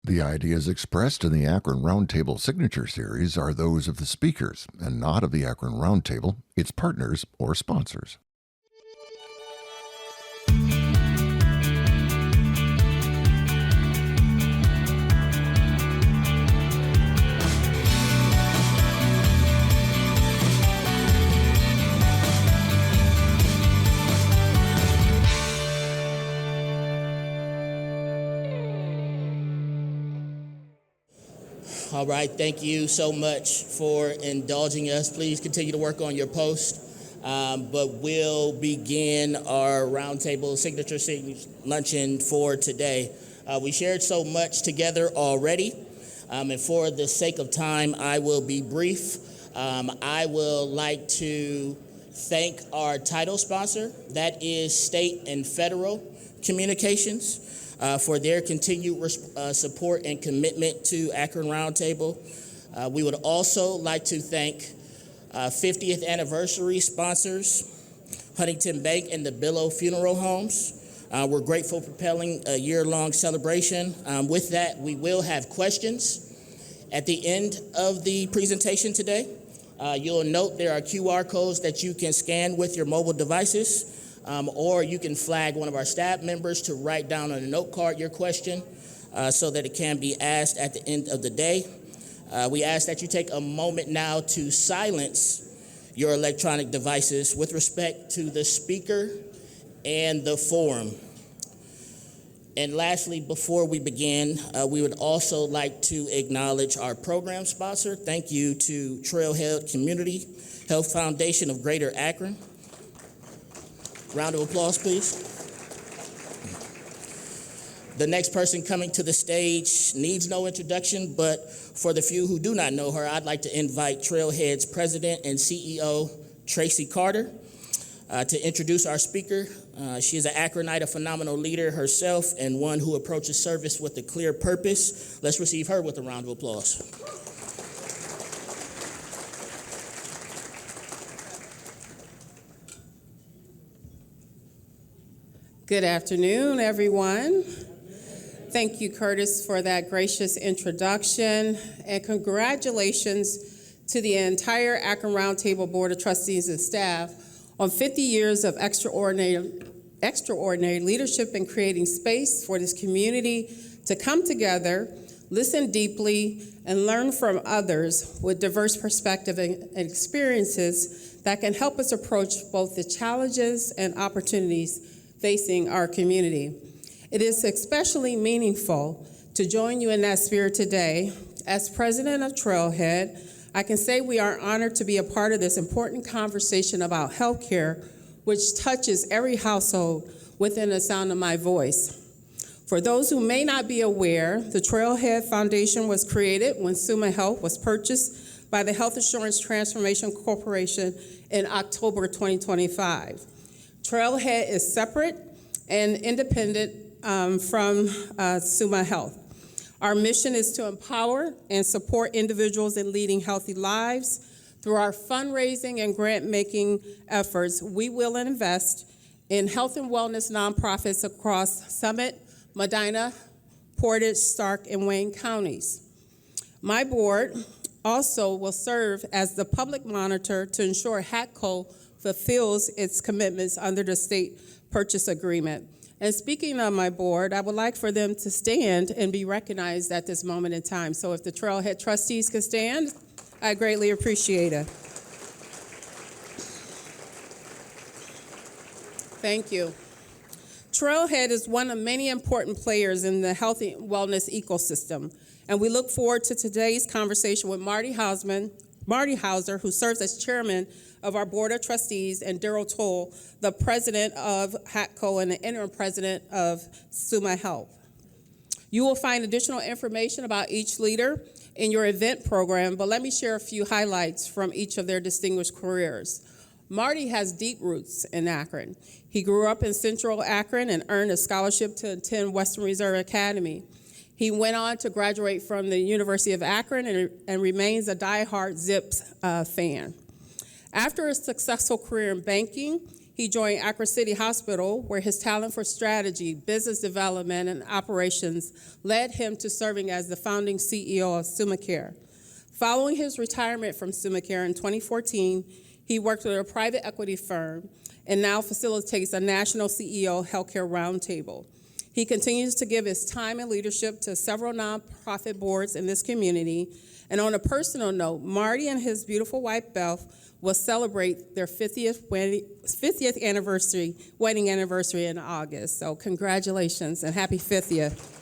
The ideas expressed in the Akron Roundtable Signature Series are those of the speakers and not of the Akron Roundtable, its partners, or sponsors. All right, thank you so much for indulging us. Please continue to work on your post, but we'll begin our roundtable signature luncheon for today. We shared so much together already, and for the sake of time, I will be brief. I will like to thank our title sponsor, that is State and Federal Communications, for their continued support and commitment to Akron Roundtable. We would also like to thank 50th anniversary sponsors, Huntington Bank and the Billow Funeral Homes. We're grateful for propelling a year-long celebration. With that, we will have questions at the end of the presentation today. You'll note there are QR codes that you can scan with your mobile devices. Or you can flag one of our staff members to write down on a note card your question so that it can be asked at the end of the day. We ask that you take a moment now to silence your electronic devices with respect to the speaker and the forum. And lastly, before we begin, we would also like to acknowledge our program sponsor. Thank you to Trailhead Community Health Foundation of Greater Akron. Round of applause, please. The next person coming to the stage needs no introduction, but for the few who do not know her, I'd like to invite Trailhead's President and CEO, Tracy Carter, to introduce our speaker. She is an Akronite, a phenomenal leader herself, and one who approaches service with a clear purpose. Let's receive her with a round of applause. Good afternoon, everyone. Thank you, Curtis, for that gracious introduction, and congratulations to the entire Akron Roundtable Board of Trustees and staff on 50 years of extraordinary leadership in creating space for this community to come together, listen deeply, and learn from others with diverse perspectives and experiences that can help us approach both the challenges and opportunities facing our community. It is especially meaningful to join you in that spirit today. As president of Trailhead, I can say we are honored to be a part of this important conversation about healthcare, which touches every household within the sound of my voice. For those who may not be aware, the Trailhead Foundation was created when Summa Health was purchased by the Health Insurance Transformation Corporation in October 2025. Trailhead is separate and independent from Summa Health. Our mission is to empower and support individuals in leading healthy lives. Through our fundraising and grant-making efforts, we will invest in health and wellness nonprofits across Summit, Medina, Portage, Stark, and Wayne counties. My board also will serve as the public monitor to ensure HATCO fulfills its commitments under the state purchase agreement. And speaking of my board, I would like for them to stand and be recognized at this moment in time. So if the Trailhead trustees could stand, I greatly appreciate it. Thank you. Trailhead is one of many important players in the health and wellness ecosystem, and we look forward to today's conversation with Marty Hauser, who serves as chairman of our board of trustees, and Daryl Toll, the president of HATCO and the interim president of Summa Health. You will find additional information about each leader in your event program, but let me share a few highlights from each of their distinguished careers. Marty has deep roots in Akron. He grew up in Central Akron and earned a scholarship to attend Western Reserve Academy. He went on to graduate from the University of Akron and remains a diehard Zips fan. After a successful career in banking, He joined Akron City Hospital, where his talent for strategy, business development, and operations led him to serving as the founding CEO of SummaCare. Following his retirement from SummaCare in 2014, he worked with a private equity firm and now facilitates a national CEO healthcare roundtable. He continues to give his time and leadership to several nonprofit boards in this community. And on a personal note, Marty and his beautiful wife, Beth, will celebrate their 50th wedding anniversary in August. So congratulations and happy 50th.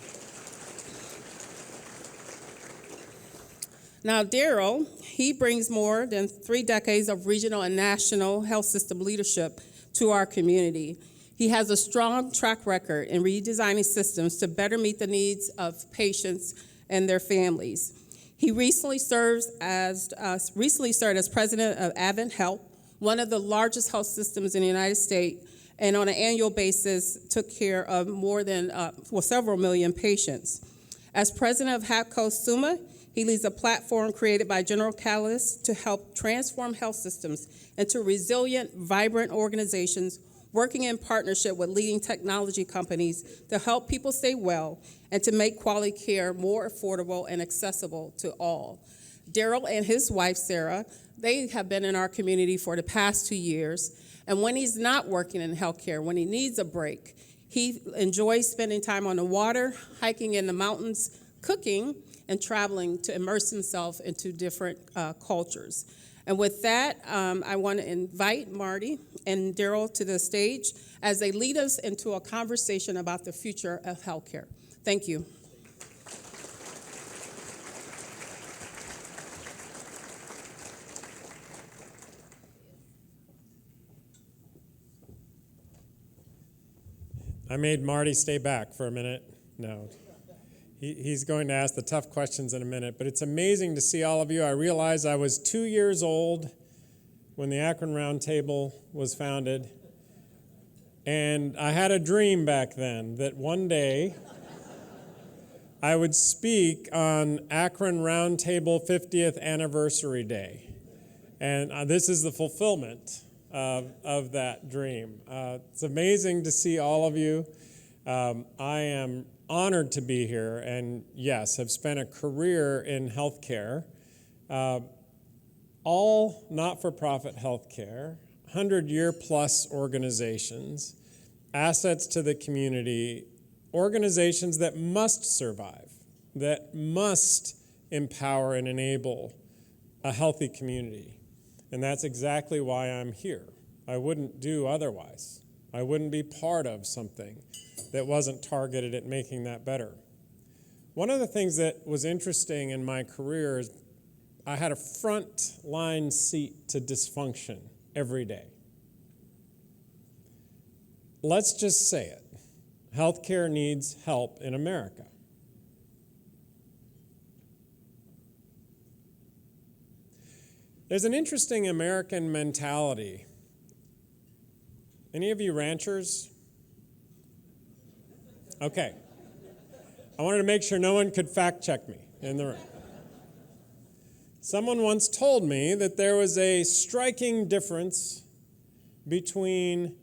Now, Daryl, he brings more than 3 decades of regional and national health system leadership to our community. He has a strong track record in redesigning systems to better meet the needs of patients and their families. He recently served as president of Advent Health, one of the largest health systems in the United States, and on an annual basis took care of more than several million patients. As president of HAPCO Summa, he leads a platform created by General Catalyst to help transform health systems into resilient, vibrant organizations working in partnership with leading technology companies to help people stay well and to make quality care more affordable and accessible to all. Daryl and his wife, Sarah, they have been in our community for the past 2 years, and when he's not working in healthcare, when he needs a break, he enjoys spending time on the water, hiking in the mountains, cooking, and traveling to immerse himself into different cultures. And with that, I want to invite Marty and Daryl to the stage as they lead us into a conversation about the future of healthcare. Thank you. I made Marty stay back for a minute. No. He's going to ask the tough questions in a minute, but it's amazing to see all of you. I realize I was 2 years old when the Akron Roundtable was founded, and I had a dream back then that one day I would speak on Akron Roundtable 50th Anniversary Day, and this is the fulfillment of that dream. It's amazing to see all of you. I am honored to be here, and yes, have spent a career in healthcare, all not-for-profit healthcare, 100-year-plus organizations, assets to the community, organizations that must survive, that must empower and enable a healthy community. And that's exactly why I'm here. I wouldn't do otherwise. I wouldn't be part of something that wasn't targeted at making that better. One of the things that was interesting in my career is I had a front line seat to dysfunction every day. Let's just say it. Healthcare needs help in America. There's an interesting American mentality. Any of you ranchers? Okay. I wanted to make sure no one could fact check me in the room. Someone once told me that there was a striking difference between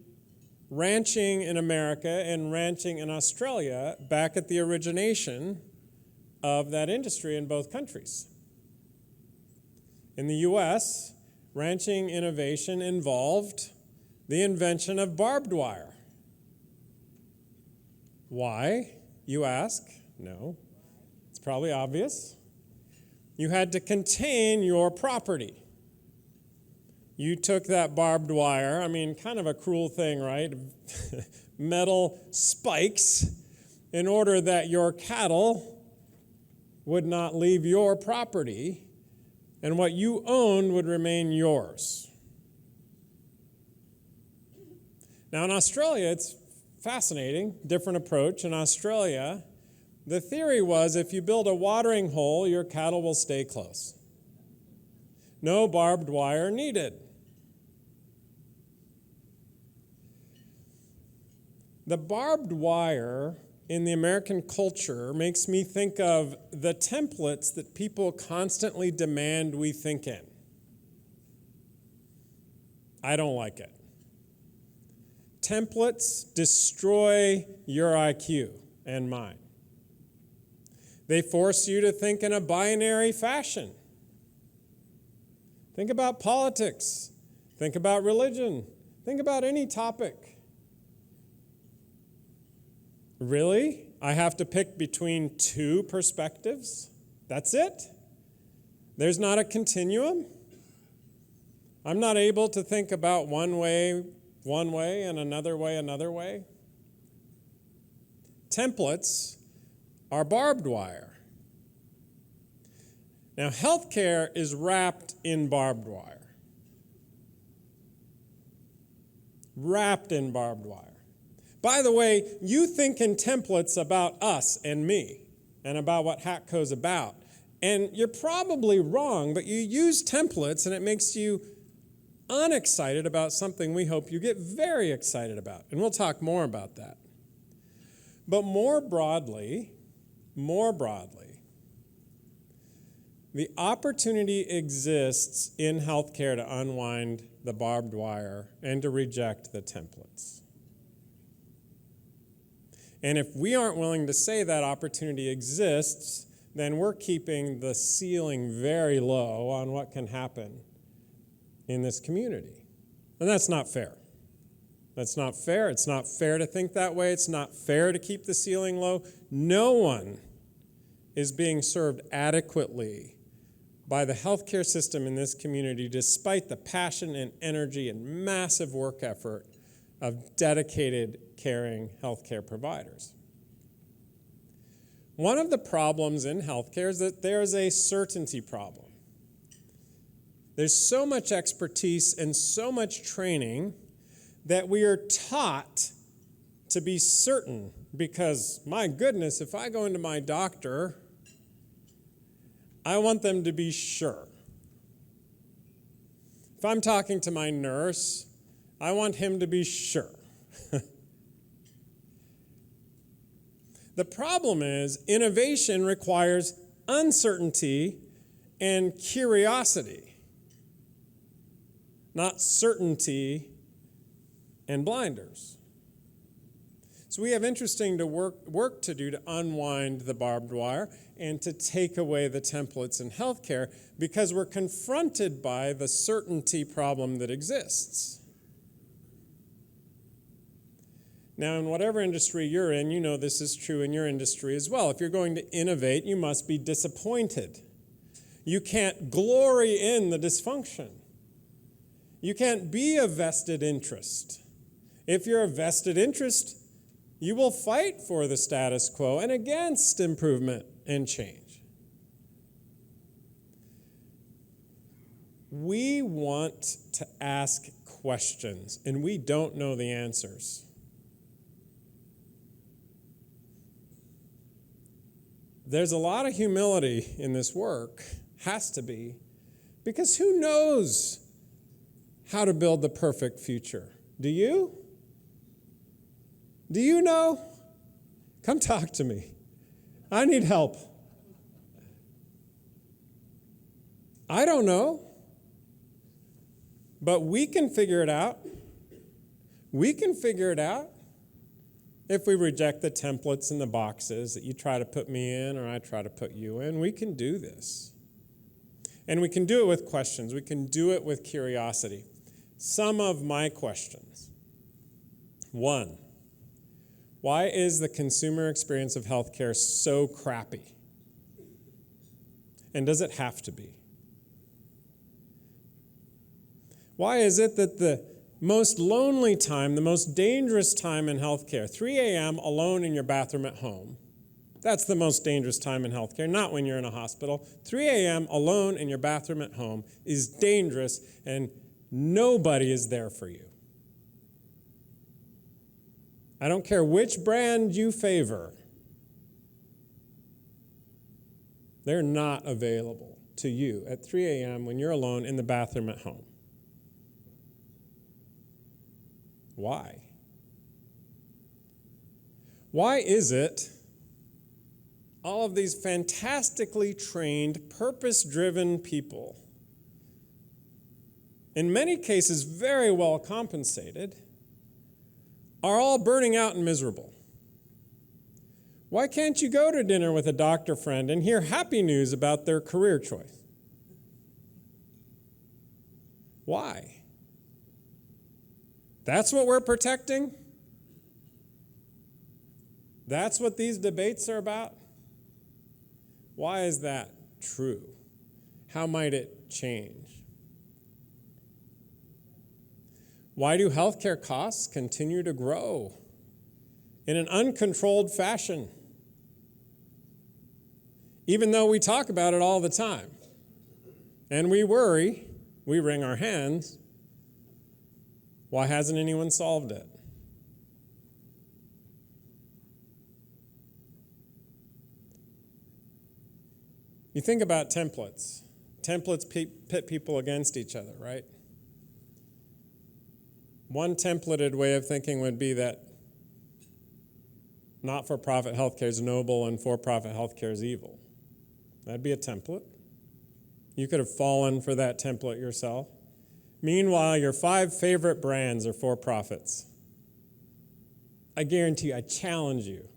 ranching in America and ranching in Australia back at the origination of that industry in both countries. In the U.S., ranching innovation involved the invention of barbed wire. Why, you ask? No, it's probably obvious. You had to contain your property. You took that barbed wire, kind of a cruel thing, right? Metal spikes in order that your cattle would not leave your property and what you owned would remain yours. Now in Australia, it's fascinating, different approach. In Australia, the theory was if you build a watering hole, your cattle will stay close. No barbed wire needed. The barbed wire in the American culture makes me think of the templates that people constantly demand we think in. I don't like it. Templates destroy your IQ and mine. They force you to think in a binary fashion. Think about politics. Think about religion. Think about any topic. Really? I have to pick between two perspectives? That's it? There's not a continuum? I'm not able to think about one way, and another way. Templates are barbed wire. Now, healthcare is wrapped in barbed wire. Wrapped in barbed wire. By the way, you think in templates about us and me and about what Hatco's about. And you're probably wrong, but you use templates and it makes you unexcited about something we hope you get very excited about. And we'll talk more about that. But more broadly, the opportunity exists in healthcare to unwind the barbed wire and to reject the templates. And if we aren't willing to say that opportunity exists, then we're keeping the ceiling very low on what can happen in this community. And that's not fair. That's not fair. It's not fair to think that way. It's not fair to keep the ceiling low. No one is being served adequately by the healthcare system in this community, despite the passion and energy and massive work effort of dedicated, caring healthcare providers. One of the problems in healthcare is that there is a certainty problem. There's so much expertise and so much training that we are taught to be certain because, my goodness, if I go into my doctor, I want them to be sure. If I'm talking to my nurse, I want him to be sure. The problem is innovation requires uncertainty and curiosity, not certainty and blinders. So we have interesting work to do to unwind the barbed wire and to take away the templates in healthcare because we're confronted by the certainty problem that exists. Now, in whatever industry you're in, you know this is true in your industry as well. If you're going to innovate, you must be disappointed. You can't glory in the dysfunction. You can't be a vested interest. If you're a vested interest, you will fight for the status quo and against improvement and change. We want to ask questions, and we don't know the answers. There's a lot of humility in this work, has to be, because who knows how to build the perfect future? Do you? Do you know? Come talk to me. I need help. I don't know. But we can figure it out. We can figure it out if we reject the templates and the boxes that you try to put me in or I try to put you in. We can do this. And we can do it with questions. We can do it with curiosity. Some of my questions. 1, why is the consumer experience of healthcare so crappy? And does it have to be? Why is it that the most lonely time, the most dangerous time in healthcare, 3 a.m. alone in your bathroom at home, that's the most dangerous time in healthcare, not when you're in a hospital. 3 a.m. alone in your bathroom at home is dangerous and nobody is there for you. I don't care which brand you favor. They're not available to you at 3 a.m. when you're alone in the bathroom at home. Why? Why is it all of these fantastically trained, purpose-driven people, in many cases very well compensated, are all burning out and miserable. Why can't you go to dinner with a doctor friend and hear happy news about their career choice? Why? That's what we're protecting? That's what these debates are about? Why is that true? How might it change? Why do healthcare costs continue to grow in an uncontrolled fashion? Even though we talk about it all the time, and we worry, we wring our hands, why hasn't anyone solved it? You think about templates. Templates pit people against each other, right? One templated way of thinking would be that not-for-profit healthcare is noble and for-profit healthcare is evil. That'd be a template. You could have fallen for that template yourself. Meanwhile, your 5 favorite brands are for-profits. I guarantee you, I challenge you,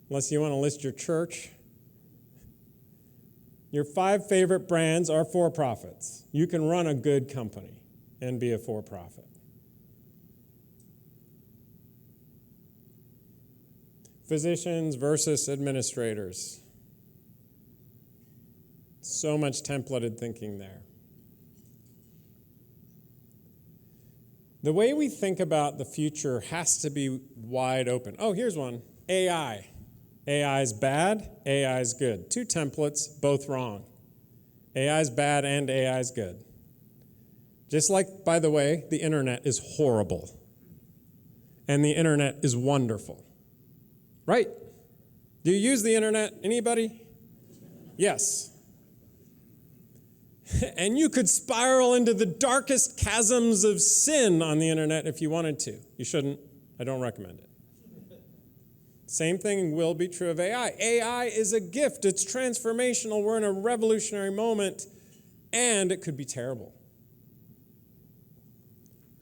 unless you want to list your church, your 5 favorite brands are for-profits. You can run a good company and be a for-profit. Physicians versus administrators. So much templated thinking there. The way we think about the future has to be wide open. Oh, here's one. AI. AI is bad, AI is good. 2 templates, both wrong. AI is bad and AI is good. Just like, by the way, the internet is horrible. And the internet is wonderful. Right? Do you use the internet? Anybody? Yes. And you could spiral into the darkest chasms of sin on the internet if you wanted to. You shouldn't. I don't recommend it. Same thing will be true of AI. AI is a gift. It's transformational. We're in a revolutionary moment, and it could be terrible.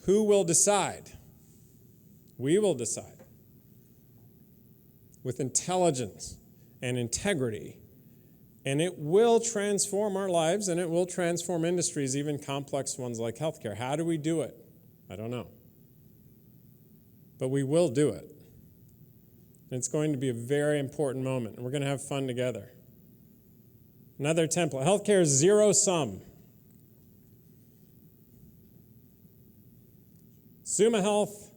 Who will decide? We will decide. With intelligence and integrity, and it will transform our lives, and it will transform industries, even complex ones like healthcare. How do we do it? I don't know. But we will do it. And it's going to be a very important moment, and we're going to have fun together. Another template. Healthcare is zero sum. Summa Health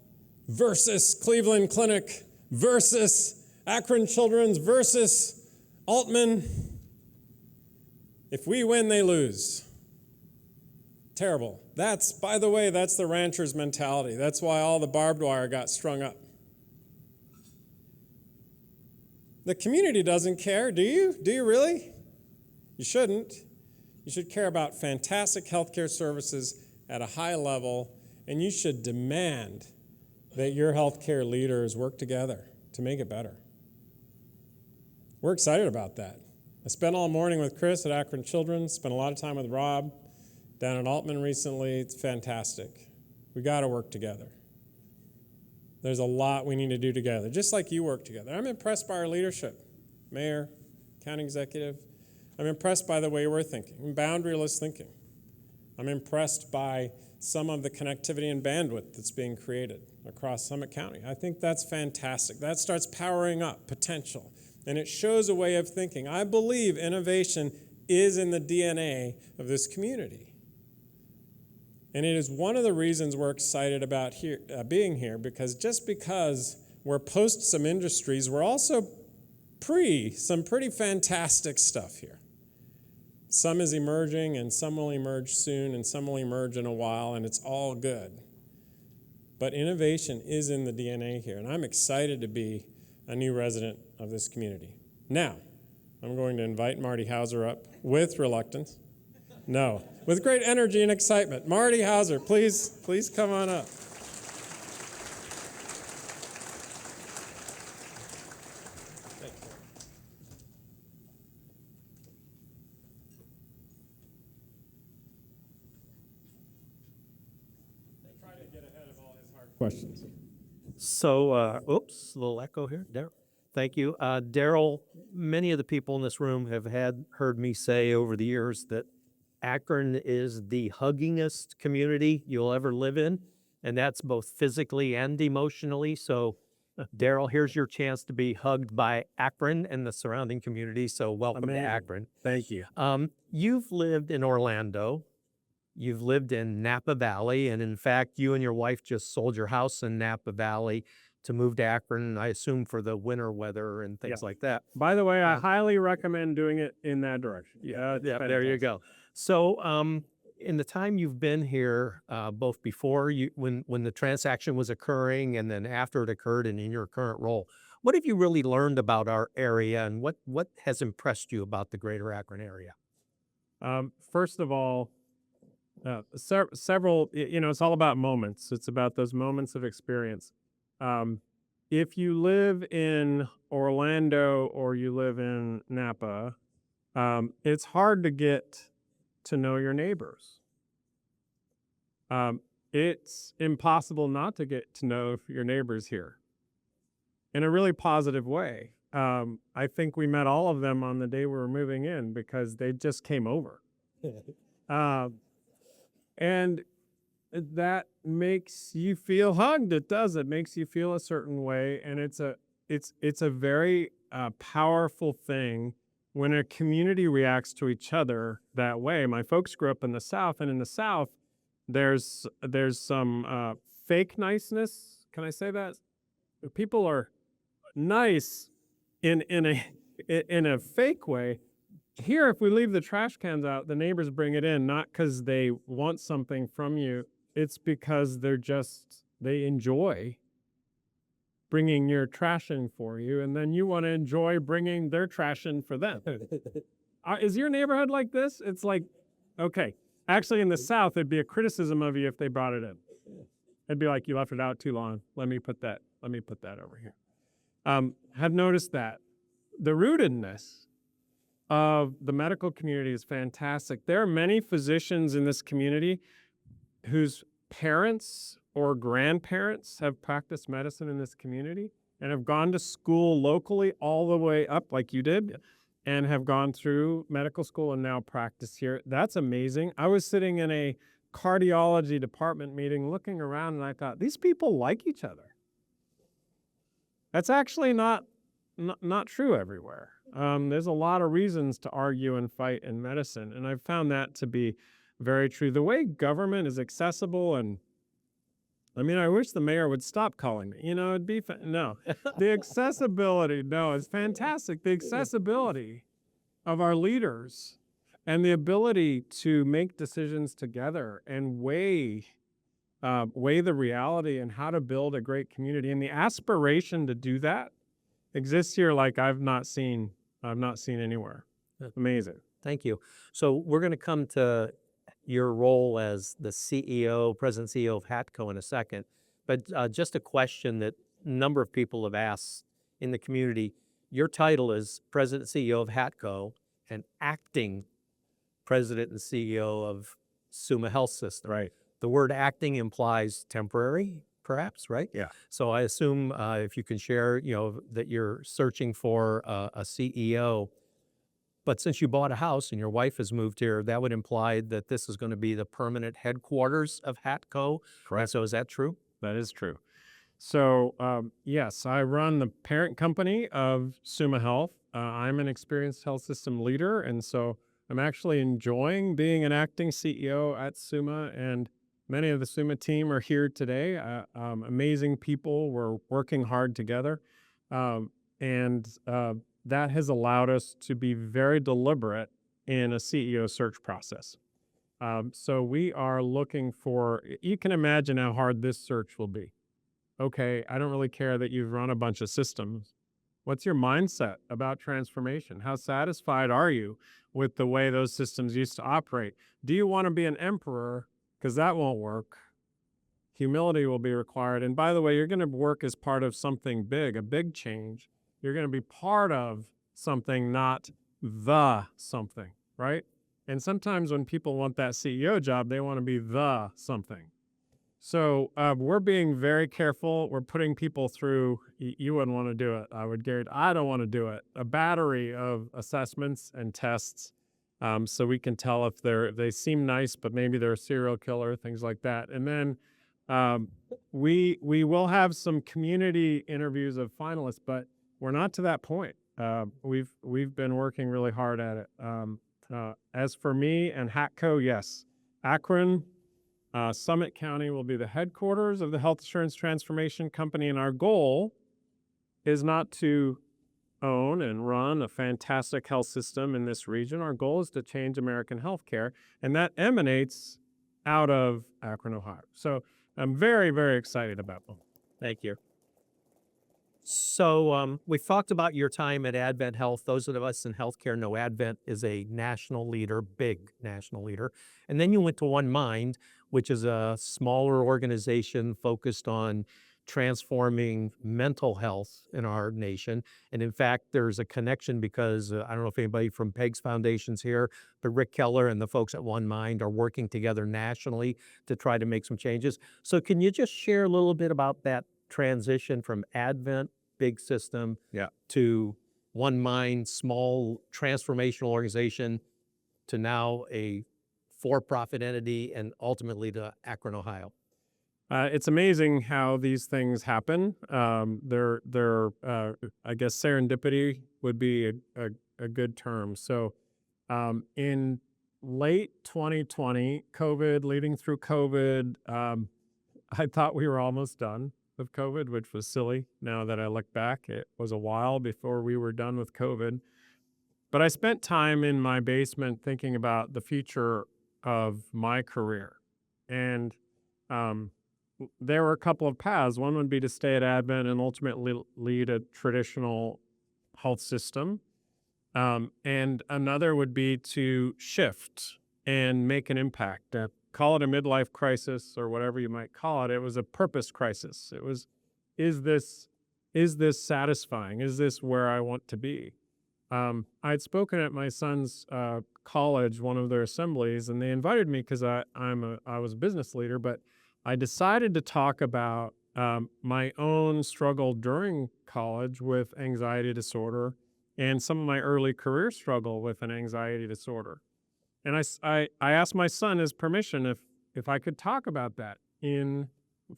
versus Cleveland Clinic versus Akron Children's versus Altman. If we win, they lose. Terrible. That's, by the way, that's the rancher's mentality. That's why all the barbed wire got strung up. The community doesn't care, do you? Do you really? You shouldn't. You should care about fantastic healthcare services at a high level, and you should demand that your healthcare leaders work together to make it better. We're excited about that. I spent all morning with Chris at Akron Children's, spent a lot of time with Rob down at Altman recently. It's fantastic. We got to work together. There's a lot we need to do together, just like you work together. I'm impressed by our leadership, mayor, county executive. I'm impressed by the way we're thinking, boundaryless thinking. I'm impressed by some of the connectivity and bandwidth that's being created across Summit County. I think that's fantastic. That starts powering up potential, and it shows a way of thinking. I believe innovation is in the DNA of this community. And it is one of the reasons we're excited about being here, because just because we're post some industries, we're also pre some pretty fantastic stuff here. Some is emerging, and some will emerge soon, and some will emerge in a while, and it's all good. But innovation is in the DNA here, and I'm excited to be a new resident of this community. Now, I'm going to invite Marty Hauser up with reluctance. No, with great energy and excitement. Marty Hauser, please come on up. Try to get ahead of all his hard questions. Oops, a little echo here. Daryl. Thank you. Daryl, many of the people in this room have heard me say over the years that Akron is the huggingest community you'll ever live in, and that's both physically and emotionally. So, Daryl, here's your chance to be hugged by Akron and the surrounding community. So, welcome Amazing. to Akron. Thank you. You've lived in Orlando. You've lived in Napa Valley, and in fact, you and your wife just sold your house in Napa Valley to move to Akron, I assume for the winter weather and things like that. By the way, I highly recommend doing it in that direction. Yeah, there you go. So, in the time you've been here, both before when the transaction was occurring and then after it occurred and in your current role, what have you really learned about our area and what has impressed you about the greater Akron area? First of all, several, it's all about moments. It's about those moments of experience. If you live in Orlando or you live in Napa, it's hard to get to know your neighbors. It's impossible not to get to know your neighbors here in a really positive way. I think we met all of them on the day we were moving in because they just came over. And that makes you feel hugged. It does. It makes you feel a certain way, and it's a very powerful thing when a community reacts to each other that way. My folks grew up in the South, and in the South, there's some fake niceness. Can I say that? People are nice in a fake way. Here, if we leave the trash cans out, the neighbors bring it in, not because they want something from you. It's because they enjoy bringing your trash in for you, and then you want to enjoy bringing their trash in for them. Is your neighborhood like this? It's like, okay. Actually, in the South, it'd be a criticism of you if they brought it in. It'd be like, you left it out too long. Let me put that over here. Have noticed that. The rootedness of the medical community is fantastic. There are many physicians in this community whose parents or grandparents have practiced medicine in this community and have gone to school locally all the way up like you did and have gone through medical school and now practice here. That's amazing. I was sitting in a cardiology department meeting looking around and I thought, these people like each other. That's actually not true everywhere. There's a lot of reasons to argue and fight in medicine, and I've found that to be very true. The way government is accessible, and I wish the mayor would stop calling me. It'd be no. The accessibility, no, it's fantastic. The accessibility of our leaders and the ability to make decisions together and weigh the reality and how to build a great community, and the aspiration to do that exists here like I've not seen anywhere. Amazing. Thank you. So we're going to come to your role as the president CEO of HATCO in a second, but just a question that a number of people have asked in the community. Your title is President CEO of HATCO and acting President and CEO of Summa Health System. Right. The word acting implies temporary, perhaps, right? Yeah. So I assume if you can share, that you're searching for a CEO. But since you bought a house and your wife has moved here, that would imply that this is going to be the permanent headquarters of HATCO. Correct. So is that true? That is true. So yes, I run the parent company of Summa Health. I'm an experienced health system leader, and so I'm actually enjoying being an acting CEO at Summa, and many of the Summa team are here today. Amazing people. We're working hard together. And that has allowed us to be very deliberate in a CEO search process. So we are looking for, you can imagine how hard this search will be. Okay, I don't really care that you've run a bunch of systems. What's your mindset about transformation? How satisfied are you with the way those systems used to operate? Do you want to be an emperor? Because that won't work. Humility will be required. And by the way, you're going to work as part of something big, a big change. You're going to be part of something, not the something, right? And sometimes when people want that CEO job, they want to be the something. So we're being very careful. We're putting people through, you wouldn't want to do it. I would guarantee, I don't want to do it. A battery of assessments and tests, so we can tell if they seem nice, but maybe they're a serial killer, things like that. And then we will have some community interviews of finalists, but we're not to that point. We've been working really hard at it. As for me and HATCO, yes, Akron. Summit County will be the headquarters of the Health Assurance Transformation Company, and our goal is not to own and run a fantastic health system in this region. Our goal is to change American healthcare, and that emanates out of Akron, Ohio. So I'm very, very excited about them. Thank you. So we've talked about your time at Advent Health. Those of us in healthcare know Advent is a national leader, big national leader. And then you went to One Mind, which is a smaller organization focused on transforming mental health in our nation. And in fact, there's a connection because I don't know if anybody from Peg's Foundation's here, but Rick Keller and the folks at One Mind are working together nationally to try to make some changes. So can you just share a little bit about that transition from Advent, big system, to One Mind, small transformational organization, to now a for-profit entity, and ultimately to Akron, Ohio? It's amazing how these things happen. They're I guess serendipity would be a good term. So in late 2020, COVID, leading through COVID, I thought we were almost done with COVID, which was silly. Now that I look back, it was a while before we were done with COVID. But I spent time in my basement thinking about the future of my career. And there were a couple of paths. One would be to stay at Advent and ultimately lead a traditional health system. And another would be to shift and make an impact. Call it a midlife crisis or whatever you might call it. It was a purpose crisis. It was, is this satisfying? Is this where I want to be? I'd spoken at my son's college, one of their assemblies, and they invited me because I was a business leader, but I decided to talk about my own struggle during college with anxiety disorder and some of my early career struggle with an anxiety disorder. And I asked my son his permission if I could talk about that in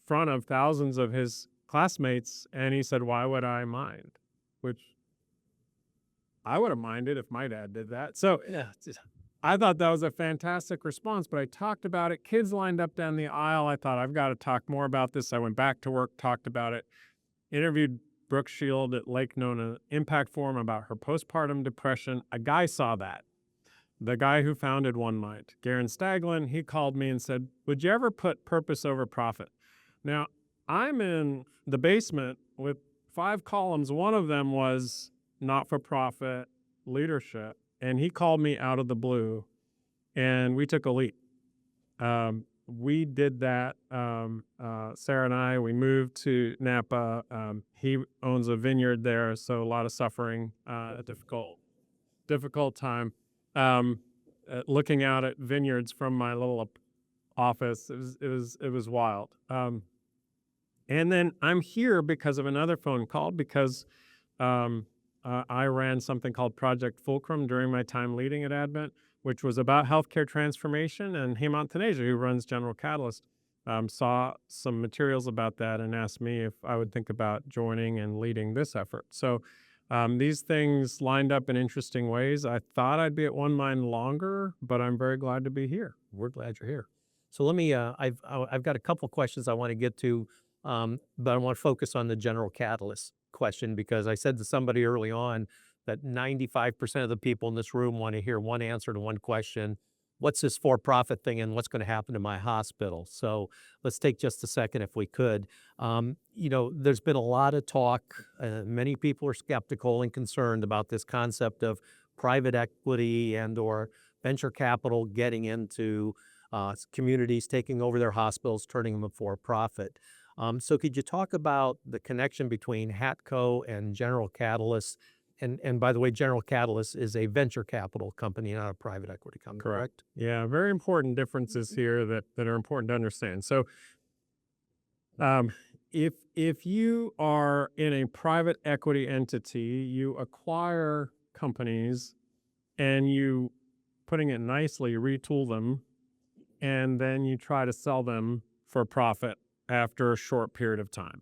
front of thousands of his classmates, and he said, "Why would I mind?" Which I would have minded if my dad did that. So I thought that was a fantastic response, but I talked about it. Kids lined up down the aisle. I thought, I've got to talk more about this. I went back to work, talked about it, interviewed Brooke Shield at Lake Nona Impact Forum about her postpartum depression. A guy saw that. The guy who founded One Mind, Garen Staglin, he called me and said, "Would you ever put purpose over profit?" Now, I'm in the basement with 5 columns. One of them was not-for-profit leadership. And he called me out of the blue, and we took a leap. We did that, Sarah and I, we moved to Napa. He owns a vineyard there, so a lot of suffering, a difficult time. Looking out at vineyards from my little office, it was wild. And then I'm here because of another phone call, because I ran something called Project Fulcrum during my time leading at Advent, which was about healthcare transformation. And Hemant Taneja, who runs General Catalyst, saw some materials about that and asked me if I would think about joining and leading this effort. So these things lined up in interesting ways. I thought I'd be at One Mind longer, but I'm very glad to be here. We're glad you're here. So let me, I've got a couple questions I want to get to, but I want to focus on the General Catalyst question, because I said to somebody early on that 95% of the people in this room want to hear one answer to one question: what's this for-profit thing and what's going to happen to my hospital? So let's take just a second if we could. There's been a lot of talk. Many people are skeptical and concerned about this concept of private equity and or venture capital getting into communities, taking over their hospitals, turning them for-profit. So could you talk about the connection between HATCO and General Catalyst? And by the way, General Catalyst is a venture capital company, not a private equity company, correct? Yeah, very important differences here that are important to understand. So If you are in a private equity entity, you acquire companies and you, putting it nicely, retool them, and then you try to sell them for profit after a short period of time.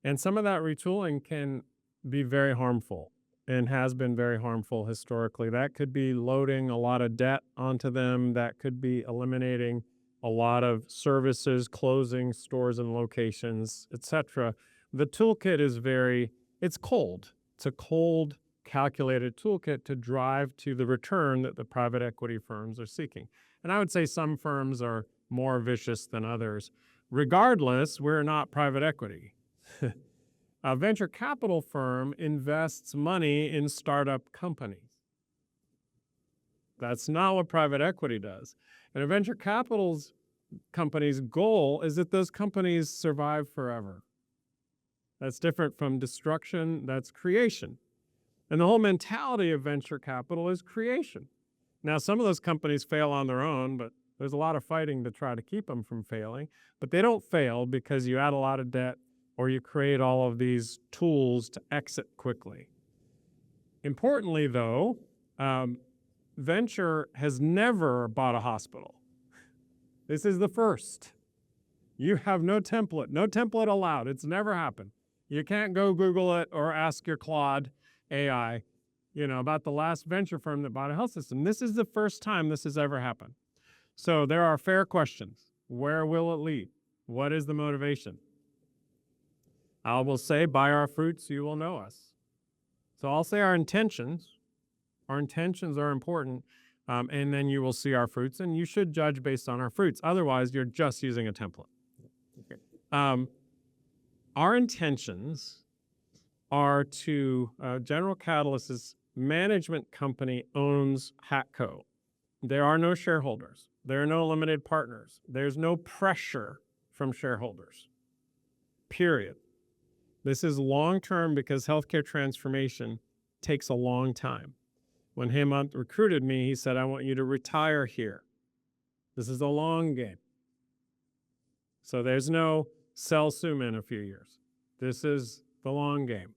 And some of that retooling can be very harmful and has been very harmful historically. That could be loading a lot of debt onto them. That could be eliminating a lot of services, closing stores and locations, etc. The toolkit is it's cold. It's a cold, calculated toolkit to drive to the return that the private equity firms are seeking. And I would say some firms are more vicious than others. Regardless, we're not private equity. A venture capital firm invests money in startup companies. That's not what private equity does. And a venture capital's company's goal is that those companies survive forever. That's different from destruction, that's creation. And the whole mentality of venture capital is creation. Now, some of those companies fail on their own, but there's a lot of fighting to try to keep them from failing. But they don't fail because you add a lot of debt or you create all of these tools to exit quickly. Importantly, though, venture has never bought a hospital. This is the first. You have no template allowed. It's never happened. You can't go Google it or ask your Claude AI, about the last venture firm that bought a health system. This is the first time this has ever happened. So there are fair questions. Where will it lead? What is the motivation? I will say, by our fruits you will know us. So I'll say our intentions. Our intentions are important, and then you will see our fruits, and you should judge based on our fruits. Otherwise, you're just using a template. Our intentions are to, General Catalyst's management company owns Hatco. There are no shareholders. There are no limited partners. There's no pressure from shareholders, period. This is long-term because healthcare transformation takes a long time. When Hemant recruited me, he said, I want you to retire here. This is a long game. So there's no sell soon in a few years. This is the long game.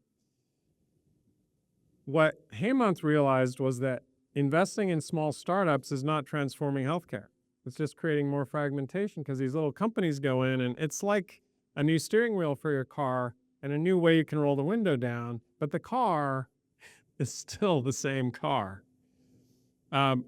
What Hemant realized was that investing in small startups is not transforming healthcare. It's just creating more fragmentation because these little companies go in and it's like a new steering wheel for your car and a new way you can roll the window down, but the car is still the same car.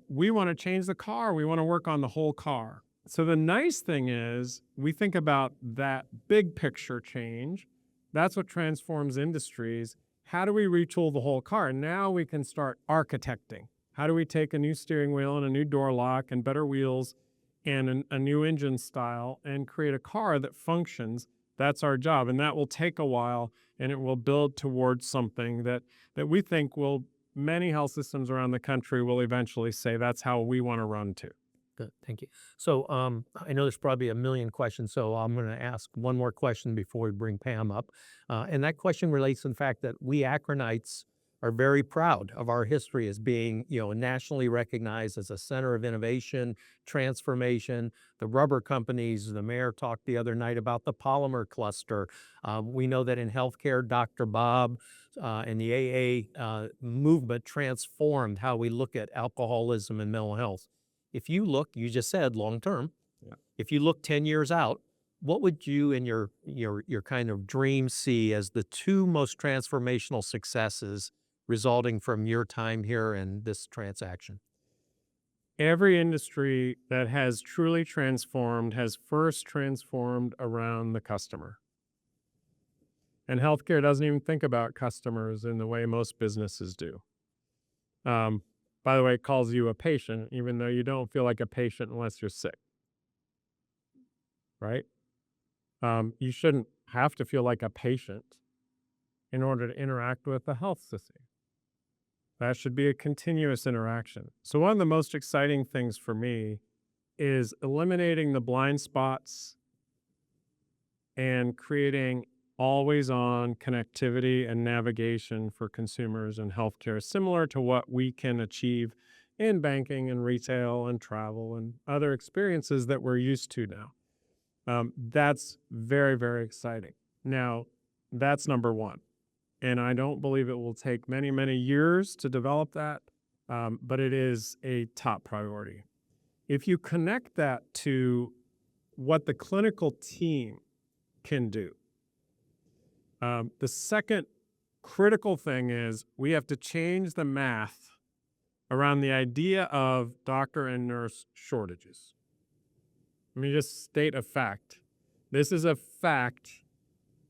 We want to change the car. We want to work on the whole car. So the nice thing is we think about that big picture change. That's what transforms industries. How do we retool the whole car? Now we can start architecting. How do we take a new steering wheel and a new door lock and better wheels and a new engine style and create a car that functions? That's our job, and that will take a while, and it will build towards something that we think many health systems around the country will eventually say that's how we want to run too. Good, thank you. So I know there's probably a million questions, so I'm going to ask one more question before we bring Pam up. And that question relates to the fact that we Akronites are very proud of our history as being, nationally recognized as a center of innovation, transformation. The rubber companies, the mayor talked the other night about the polymer cluster. We know that in healthcare, Dr. Bob and the AA movement transformed how we look at alcoholism and mental health. If you look, you just said long term, if you look 10 years out, what would you in your kind of dream see as the two most transformational successes resulting from your time here and this transaction? Every industry that has truly transformed has first transformed around the customer. And healthcare doesn't even think about customers in the way most businesses do. By the way, it calls you a patient, even though you don't feel like a patient unless you're sick. Right? You shouldn't have to feel like a patient in order to interact with the health system. That should be a continuous interaction. So one of the most exciting things for me is eliminating the blind spots and creating always-on connectivity and navigation for consumers in healthcare, similar to what we can achieve in banking and retail and travel and other experiences that we're used to now. That's very, very exciting. Now, that's number one. And I don't believe it will take many, many years to develop that, but it is a top priority. If you connect that to what the clinical team can do, the second critical thing is we have to change the math around the idea of doctor and nurse shortages. Let me just state a fact. This is a fact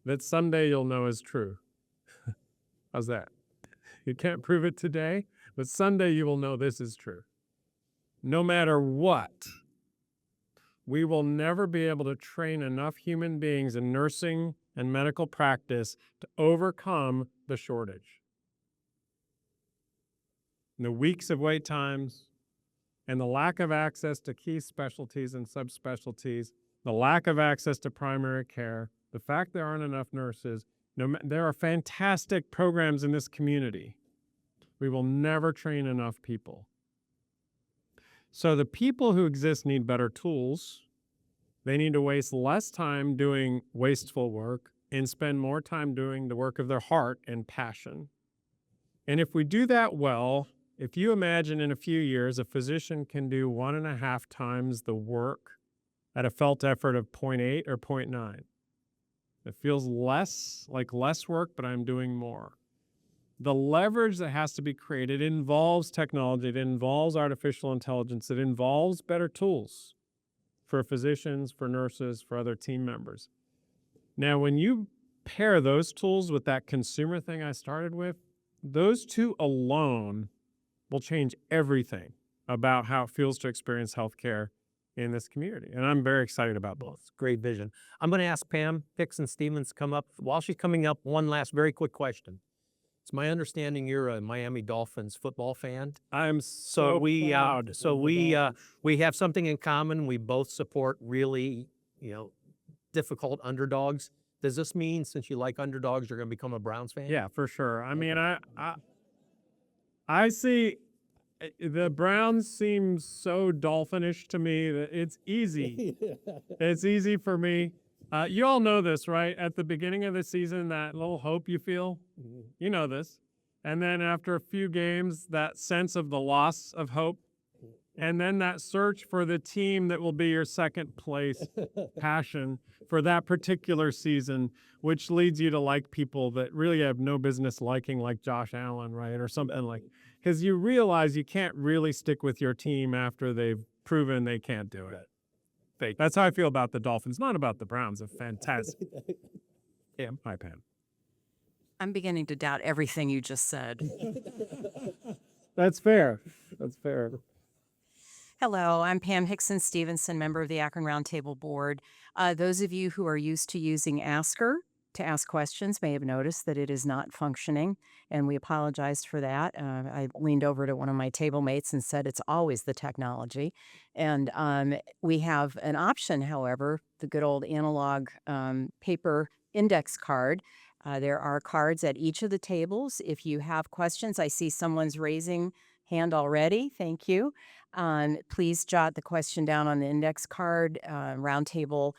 that someday you'll know is true. How's that? You can't prove it today, but someday you will know this is true. No matter what, we will never be able to train enough human beings in nursing and medical practice to overcome the shortage. And the weeks of wait times and the lack of access to key specialties and subspecialties, the lack of access to primary care, the fact there aren't enough nurses, there are fantastic programs in this community. We will never train enough people. So the people who exist need better tools. They need to waste less time doing wasteful work and spend more time doing the work of their heart and passion. And if we do that well, if you imagine in a few years a physician can do 1.5 times the work at a felt effort of 0.8 or 0.9. It feels less work, but I'm doing more. The leverage that has to be created involves technology, it involves artificial intelligence, it involves better tools for physicians, for nurses, for other team members. Now, when you pair those tools with that consumer thing I started with, those two alone will change everything about how it feels to experience healthcare in this community. And I'm very excited about both. Great vision. I'm going to ask Pam Hickson-Stevens to come up. While she's coming up, one last very quick question. It's my understanding you're a Miami Dolphins football fan. I'm So we have something in common. We both support really, difficult underdogs. Does this mean since you like underdogs, you're going to become a Browns fan? Yeah, for sure. I mean, I see the Browns seem so Dolphinish to me that it's easy. It's easy for me. You all know this, right? At the beginning of the season, that little hope you feel, you know this. And then after a few games, that sense of the loss of hope. And then that search for the team that will be your second place passion for that particular season, which leads you to like people that really have no business liking, like Josh Allen, right? Or something like, because you realize you can't really stick with your team after they've proven they can't do it. Fake. That's how I feel about the Dolphins, not about the Browns. A fantastic. Yeah, hi, Pam. I'm beginning to doubt everything you just said. That's fair. That's fair. Hello, I'm Pam Hickson-Stevenson, member of the Akron Roundtable Board. Those of you who are used to using Asker to ask questions may have noticed that it is not functioning, and we apologized for that. I leaned over to one of my table mates and said it's always the technology. And we have an option, however, the good old analog paper index card. There are cards at each of the tables. If you have questions, I see someone's raising hand already. Thank you. Please jot the question down on the index card. Roundtable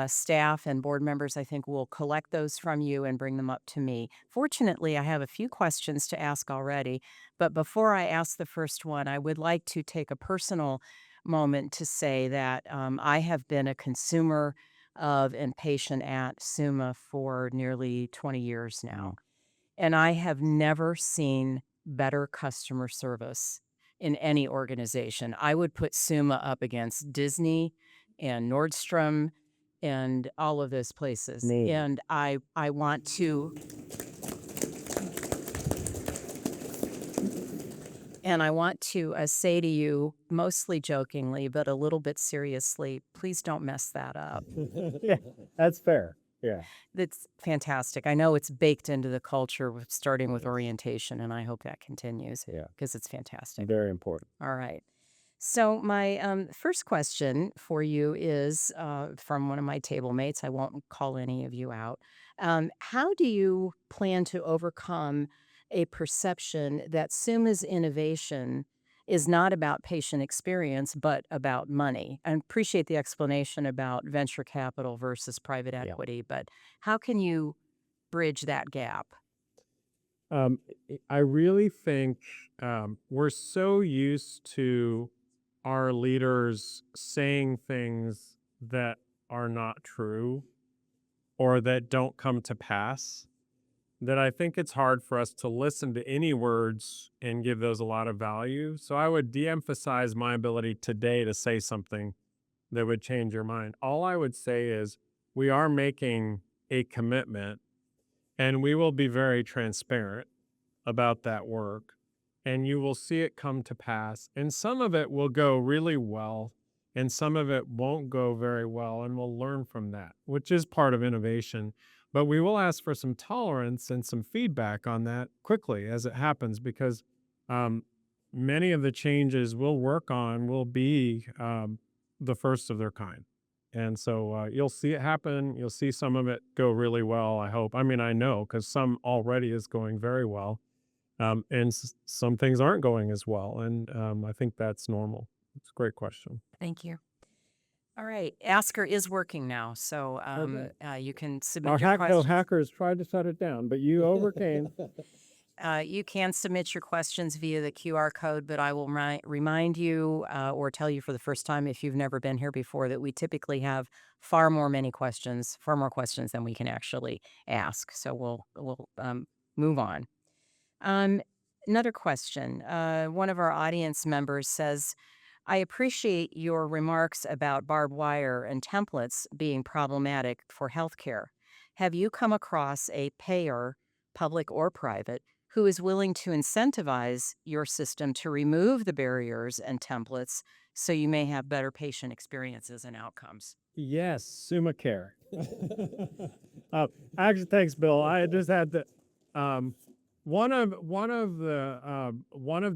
staff and board members, I think, will collect those from you and bring them up to me. Fortunately, I have a few questions to ask already, but before I ask the first one, I would like to take a personal moment to say that I have been a consumer of and patient at Summa for nearly 20 years now, and I have never seen better customer service in any organization. I would put Summa up against Disney and Nordstrom and all of those places. And I want to say to you, mostly jokingly, but a little bit seriously, please don't mess that up. Yeah, that's fair. Yeah. That's fantastic. I know it's baked into the culture, starting with orientation, and I hope that continues. Yeah. Because it's fantastic. Very important. All right. So my first question for you is from one of my table mates. I won't call any of you out. How do you plan to overcome a perception that Summa's innovation is not about patient experience, but about money. I appreciate the explanation about venture capital versus private equity, but how can you bridge that gap? I really think we're so used to our leaders saying things that are not true or that don't come to pass that I think it's hard for us to listen to any words and give those a lot of value. So I would de emphasize my ability today to say something that would change your mind. All I would say is we are making a commitment and we will be very transparent about that work, and you will see it come to pass. And some of it will go really well, and some of it won't go very well, and we'll learn from that, which is part of innovation. But we will ask for some tolerance and some feedback on that quickly as it happens, because many of the changes we'll work on will be the first of their kind. And so you'll see it happen. You'll see some of it go really well, I hope. I mean, I know because some already is going very well. Some things aren't going as well. And I think that's normal. It's a great question. Thank you. All right. Asker is working now, so you can submit Our your questions. hackers tried to shut it down, but you overcame. You can submit your questions via the QR code, but I will remind you or tell you for the first time if you've never been here before that we typically have far more questions than we can actually ask. So we'll move on. Another question. One of our audience members says, I appreciate your remarks about barbed wire and templates being problematic for healthcare. Have you come across a payer, public or private, who is willing to incentivize your system to remove the barriers and templates so you may have better patient experiences and outcomes? Yes, SumaCare. Actually, thanks, Bill. I just had to. One of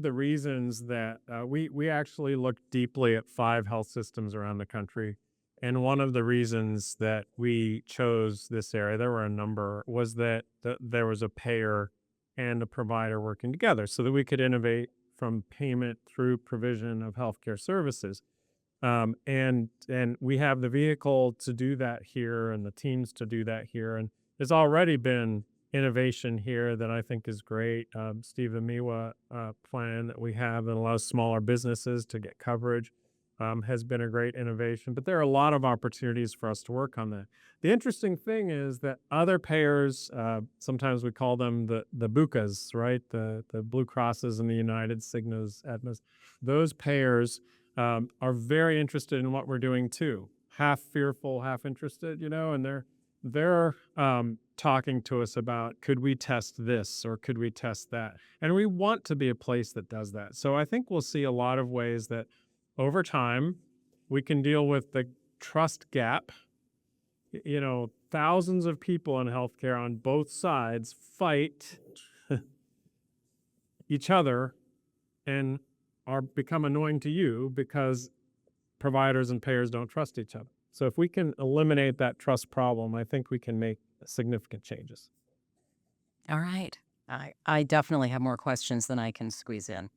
the reasons that we actually looked deeply at 5 health systems around the country, and one of the reasons that we chose this area, there were a number, was that there was a payer and a provider working together, so that we could innovate from payment through provision of healthcare services. And we have the vehicle to do that here, and the teams to do that here, and there's already been innovation here that I think is great. Steve, the MEWA plan that we have that allows smaller businesses to get coverage has been a great innovation, but there are a lot of opportunities for us to work on that. The interesting thing is that other payers, sometimes we call them the BUCAs, right? The Blue Crosses and the United, Cignas, Aetnas, those payers are very interested in what we're doing too. Half fearful, half interested, and they're talking to us about, could we test this or could we test that? And we want to be a place that does that. So I think we'll see a lot of ways that over time we can deal with the trust gap. Thousands of people in healthcare on both sides fight each other and become annoying to you because providers and payers don't trust each other. So if we can eliminate that trust problem, I think we can make significant changes. All right. I definitely have more questions than I can squeeze in.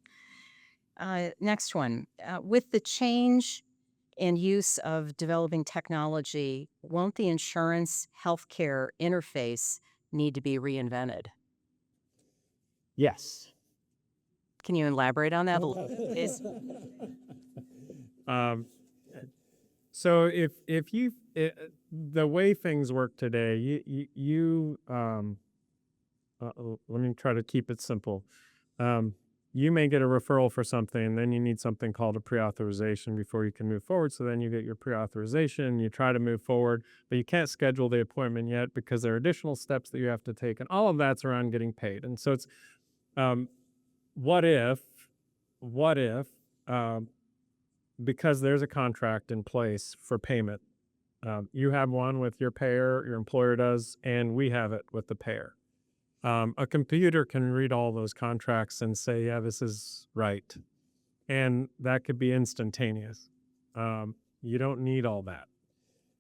Next one. With the change and use of developing technology, won't the insurance healthcare interface need to be reinvented? Yes. Can you elaborate on that a little? So if you the way things work today, let me try to keep it simple. You may get a referral for something, and then you need something called a pre-authorization before you can move forward. So then you get your pre-authorization, you try to move forward, but you can't schedule the appointment yet because there are additional steps that you have to take, and all of that's around getting paid. And so it's what if because there's a contract in place for payment, you have one with your payer, your employer does, and we have it with the payer. A computer can read all those contracts and say, yeah, this is right. And that could be instantaneous. You don't need all that.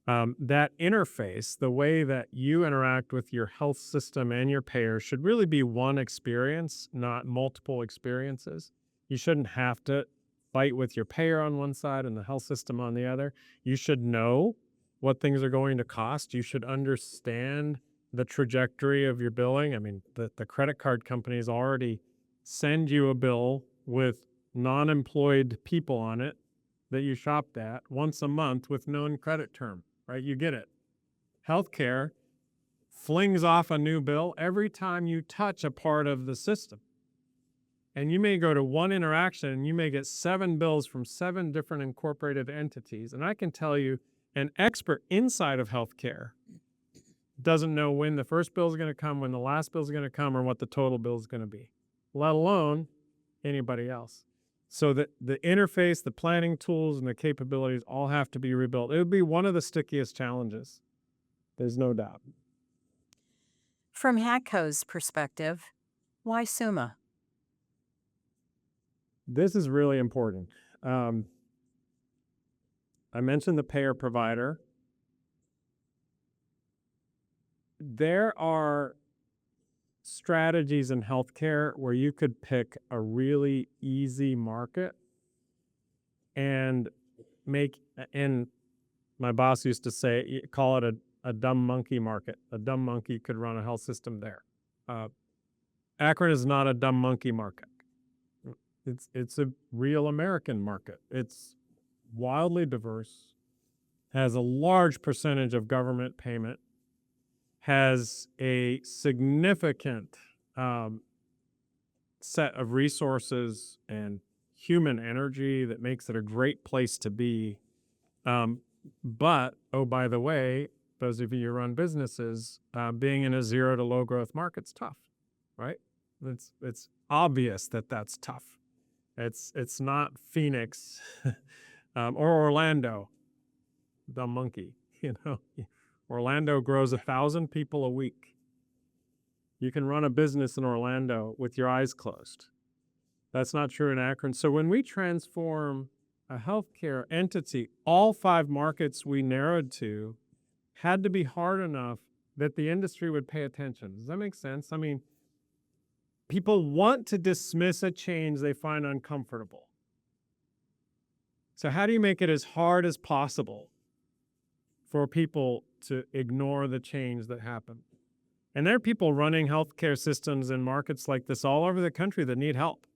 That interface, the way that you interact with your health system and your payer, should really be one experience, not multiple experiences. You shouldn't have to fight with your payer on one side and the health system on the other. You should know what things are going to cost. You should understand the trajectory of your billing. I mean, the credit card companies already send you a bill with non-employed people on it that you shopped at once a month with known credit term, right? You get it. Healthcare flings off a new bill every time you touch a part of the system. And you may go to one interaction and you may get 7 bills from 7 different incorporated entities. And I can tell you, an expert inside of healthcare doesn't know when the first bill is going to come, when the last bill is going to come, or what the total bill is going to be, let alone anybody else. So that the interface, the planning tools, and the capabilities all have to be rebuilt. It would be one of the stickiest challenges. There's no doubt. From HACCO's perspective, why SUMA? This is really important. I mentioned the payer provider. There are strategies in healthcare where you could pick a really easy market and and my boss used to say, call it a dumb monkey market. A dumb monkey could run a health system there. Akron is not a dumb monkey market. It's a real American market. It's wildly diverse, has a large percentage of government payment, has a significant set of resources and human energy that makes it a great place to be. But, oh, by the way, those of you who run businesses, being in a 0 to low growth market's tough, right? It's obvious that that's tough. It's not Phoenix or Orlando, the monkey, you know. Orlando grows 1,000 people a week. You can run a business in Orlando with your eyes closed. That's not true in Akron. So when we transform a healthcare entity, all 5 markets we narrowed to had to be hard enough that the industry would pay attention. Does that make sense? I mean, people want to dismiss a change they find uncomfortable. So how do you make it as hard as possible for people to ignore the change that happened? And there are people running healthcare systems in markets like this all over the country that need help.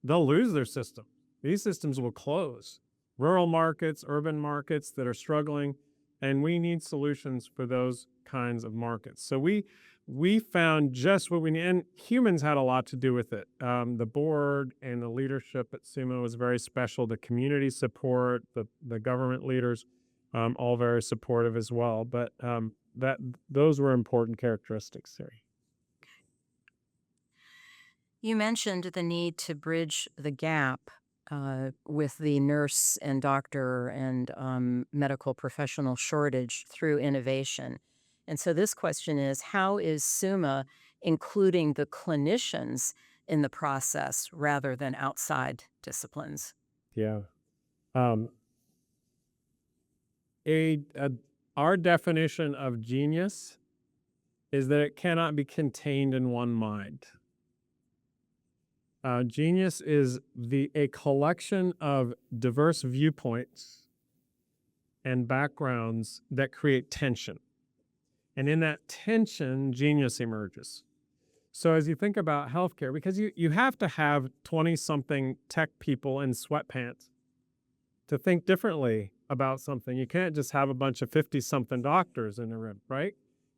They'll lose their system. These systems will close. Rural markets, urban markets that are struggling, and we need solutions for those kinds of markets. So we found just what we need, and humans had a lot to do with it. The board and the leadership at SUMA was very special. The community support, the government leaders, all very supportive as well. But those were important characteristics here. You mentioned the need to bridge the gap with the nurse and doctor and medical professional shortage through innovation. And so this question is, how is SUMA including the clinicians in the process rather than outside disciplines? Yeah. Our definition of genius is that it cannot be contained in one mind. Genius is a collection of diverse viewpoints and backgrounds that create tension. And in that tension, genius emerges. So as you think about healthcare, because you have to have 20-something tech people in sweatpants to think differently about something. You can't just have a bunch of 50-something doctors in a room, right?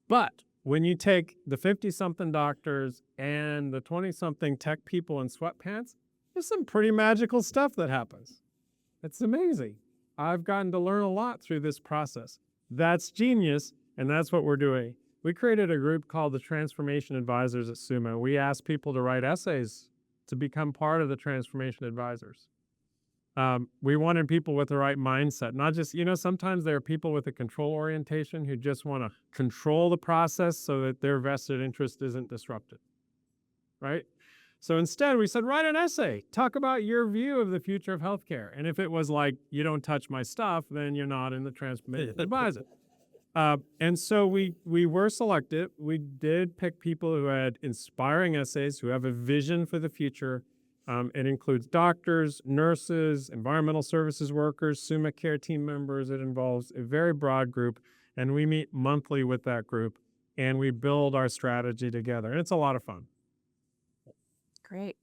But when you take the 50-something doctors and the 20-something tech people in sweatpants, there's some pretty magical stuff that happens. It's amazing. I've gotten to learn a lot through this process. That's genius, and that's what we're doing. We created a group called the Transformation Advisors at SUMA. We asked people to write essays to become part of the Transformation Advisors. We wanted people with the right mindset, not just, sometimes there are people with a control orientation who just want to control the process so that their vested interest isn't disrupted, right? So instead we said, write an essay, talk about your view of the future of healthcare. And if it was like, you don't touch my stuff, then you're not in the Transformation Advisor. And so we were selective. We did pick people who had inspiring essays, who have a vision for the future, It includes doctors, nurses, environmental services workers, SUMA care team members. It involves a very broad group, and we meet monthly with that group, and we build our strategy together. And it's a lot of fun. Great.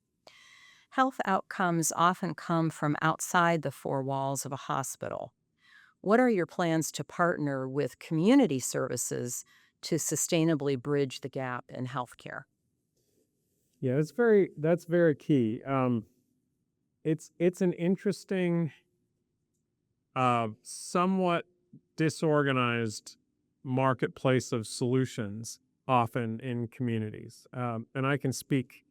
Health outcomes often come from outside the four walls of a hospital. What are your plans to partner with community services to sustainably bridge the gap in healthcare? Yeah, that's very key. It's an interesting, somewhat disorganized marketplace of solutions often in communities, and I can speak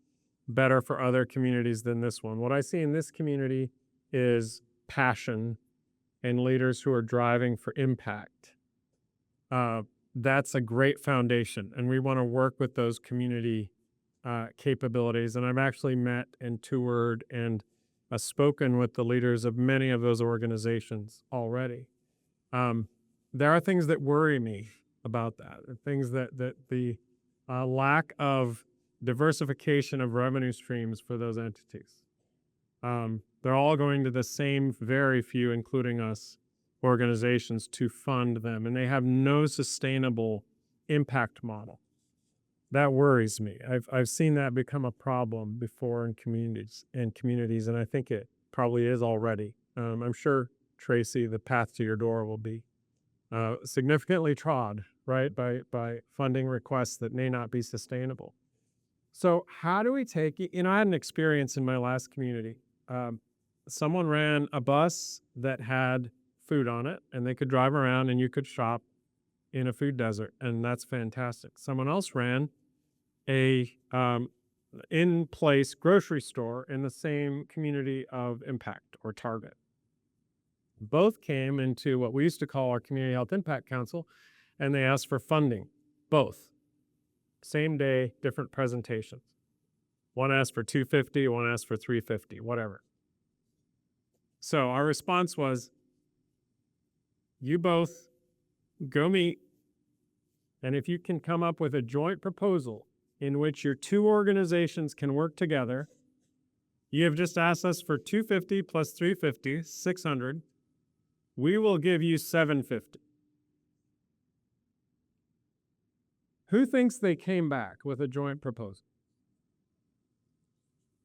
better for other communities than this one. What I see in this community is passion and leaders who are driving for impact. That's a great foundation, and we want to work with those community capabilities. And I've actually met and toured and spoken with the leaders of many of those organizations already. There are things that worry me about that, things that the lack of diversification of revenue streams for those entities. They're all going to the same very few, including us, organizations to fund them, and they have no sustainable impact model. That worries me. I've seen that become a problem before in communities, and I think it probably is already. I'm sure, Tracy, the path to your door will be significantly trod, right, by funding requests that may not be sustainable. So how do we take, I had an experience in my last community. Someone ran a bus that had food on it, and they could drive around and you could shop in a food desert, and that's fantastic. Someone else ran a in-place grocery store in the same community of impact or target. Both came into what we used to call our Community Health Impact Council, and they asked for funding, both. Same day, different presentations. One asked for $250, one asked for $350, whatever. So our response was, you both go meet, and if you can come up with a joint proposal in which your two organizations can work together, you have just asked us for $250 plus $350, $600. We will give you $750. Who thinks they came back with a joint proposal?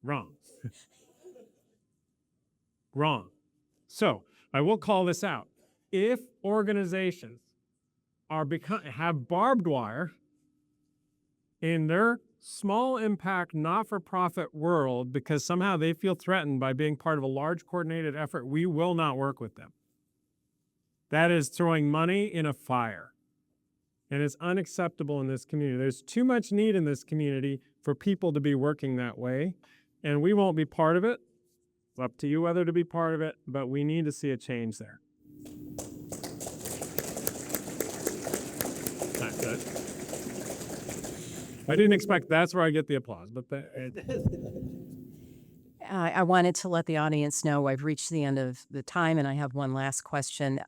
Wrong. Wrong. So I will call this out. If organizations have barbed wire in their small impact, not-for-profit world because somehow they feel threatened by being part of a large coordinated effort, we will not work with them. That is throwing money in a fire. And it's unacceptable in this community. There's too much need in this community for people to be working that way, and we won't be part of it. It's up to you whether to be part of it, but we need to see a change there. That's good. I didn't expect that's where I get the applause, but I wanted to let the audience know I've reached the end of the time, and I have one last question.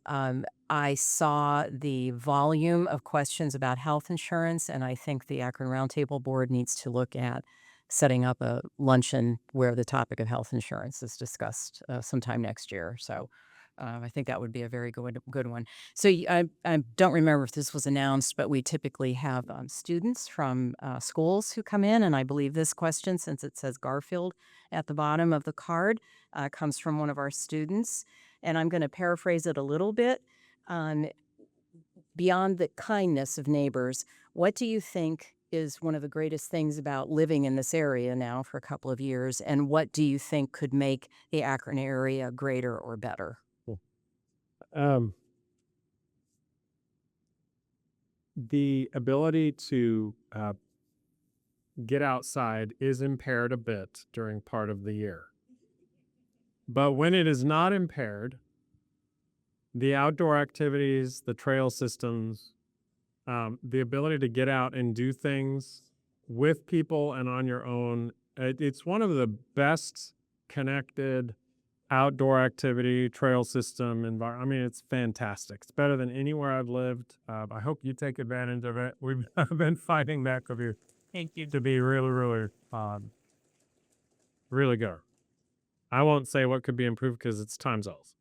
I saw the volume of questions about health insurance, and I think the Akron Roundtable Board needs to look at setting up a luncheon where the topic of health insurance is discussed sometime next year. So I think that would be a very good one. So I don't remember if this was announced, but we typically have students from schools who come in, and I believe this question, since it says Garfield at the bottom of the card, comes from one of our students. And I'm going to paraphrase it a little bit. Beyond the kindness of neighbors, what do you think is one of the greatest things about living in this area now for a couple of years, and what do you think could make the Akron area greater or better? The ability to get outside is impaired a bit during part of the year. But when it is not impaired, the outdoor activities, the trail systems, the ability to get out and do things with people and on your own, it's one of the best connected outdoor activity, trail system environment. I mean, it's fantastic. It's better than anywhere I've lived. I hope you take advantage of it. We've been fighting back of you. Thank you. To be really, really, really good. I won't say what could be improved because it's time zones.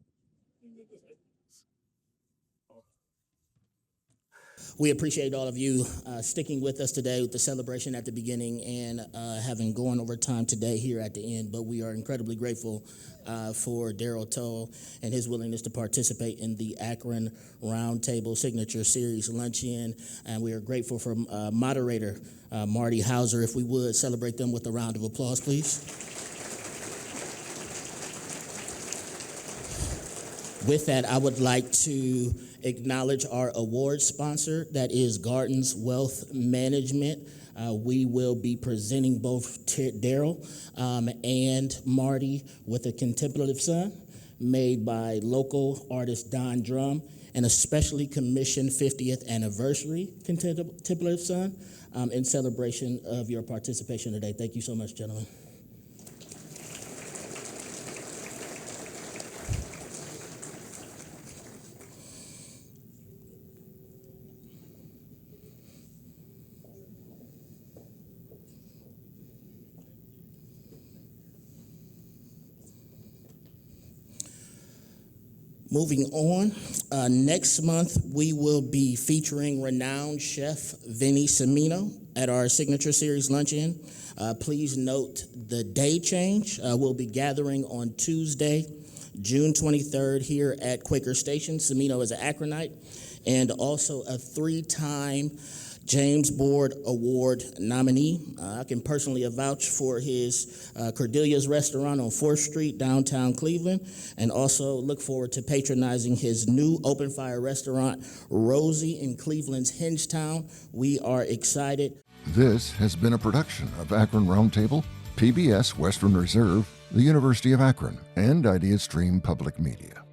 We appreciate all of you sticking with us today with the celebration at the beginning and having gone over time today here at the end. But we are incredibly grateful for Daryl Toll and his willingness to participate in the Akron Roundtable Signature Series Luncheon. And we are grateful for moderator Marty Hauser. If we would celebrate them with a round of applause, please. With that, I would like to acknowledge our award sponsor, that is Gardens Wealth Management. We will be presenting both Daryl and Marty with a Contemplative Son made by local artist Don Drum, and a specially commissioned 50th anniversary Contemplative Son in celebration of your participation today. Thank you so much, gentlemen. Moving on, next month we will be featuring renowned chef Vinny Cimino at our Signature Series Luncheon. Please note the day change. We'll be gathering on Tuesday, June 23rd here at Quaker Station. Cimino is an Akronite and also a 3-time James Board Award nominee. I can personally vouch for his Cordelia's restaurant on 4th Street, downtown Cleveland, and also look forward to patronizing his new open fire restaurant, Rosie, in Cleveland's Hingetown. We are excited. This has been a production of Akron Roundtable, PBS Western Reserve, the University of Akron, and IdeaStream Public Media.